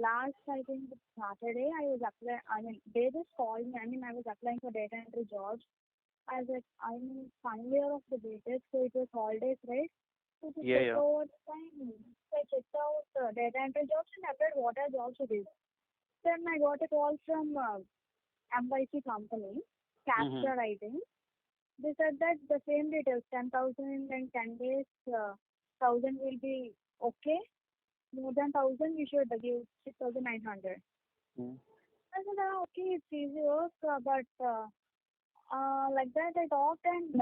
last, I think, Saturday, I was applying. I mean, they just called me. I mean, I was applying for data entry jobs. I was like, I'm in final year of the BTech, so it was holidays, right? So to Yeah, check yeah. out time, so I checked out data entry jobs and applied what are jobs it is. Then I got a call from MYC company, Mm-hmm. Capture Writing. They said that the same details, 10,000 and 10 days, 1,000 will be okay. More than 1,000, you should give 6,900. Mm-hmm. I said, okay, it's easy work, but like that I talked and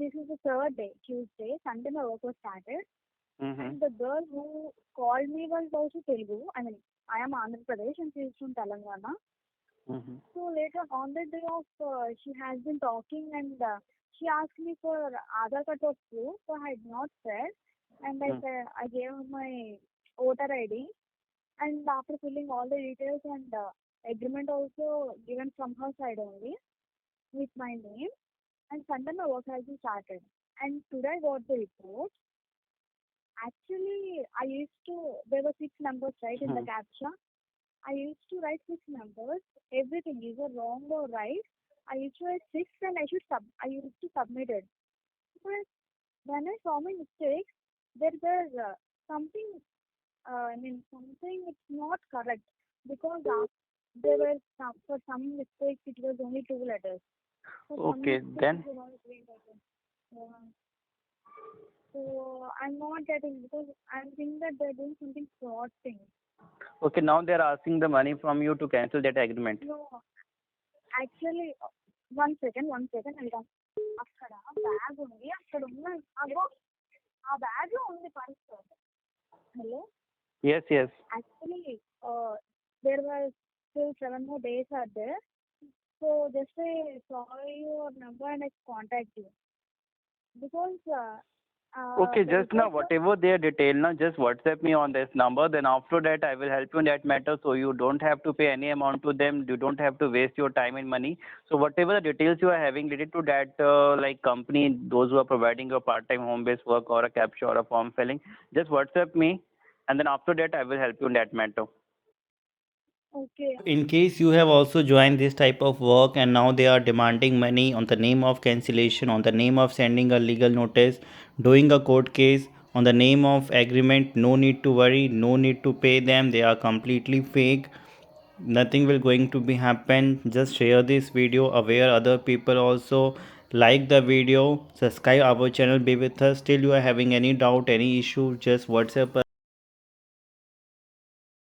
this is the third day, Tuesday. Sunday my work was started. Mm-hmm. And the girl who called me was also Telugu. I mean, I am Andhra Pradesh and she is from Telangana. Mm-hmm. So later on the day of, she has been talking and she asked me for Aadhaar card of proof. So I had not said, and I said I gave her my voter ID. And after filling all the details and agreement also given from her side only with my name, and Sunday my work has been started. And today I got the report. Actually, I used to, there were six numbers right in the Mm-hmm. captcha. I used to write six numbers, everything, either wrong or right. I used to write six and I used to submit it. But when I saw my mistakes, there were something, I mean, something it's not correct because there were for some mistakes it was only two letters. For some Okay, mistakes it then. was only three letters. Yeah. So I'm not getting because I'm thinking that they're doing something fraud thing. Okay, now they're asking the money from you to cancel that agreement. No, actually, one second, I'll come. అక్కడ bag ఉంది అక్కడ ఉన్న అగో ఆ bag లో ఉంది purse. Hello, Yes, yes. actually there were still 7 more days are there, so just I saw your number and I contact you because Okay, the just now, report was whatever their detail, now just WhatsApp me on this number. Then after that, I will help you in that matter. So you don't have to pay any amount to them. You don't have to waste your time and money. So whatever the details you are having related to that, like company, those who are providing your part-time home-based work or a capture or a form filling, just WhatsApp me, and then after that, I will help you in that matter. okay. In case you have also joined this type of work and now they are demanding money on the name of cancellation, on the name of sending a legal notice, doing a court case, on the name of agreement, no need to worry, no need to pay them. They are completely fake. Nothing will going to be happen. Just share this video, aware other people also. Like the video, subscribe our channel, be with us. Still you are having any doubt, any issue, just WhatsApp us.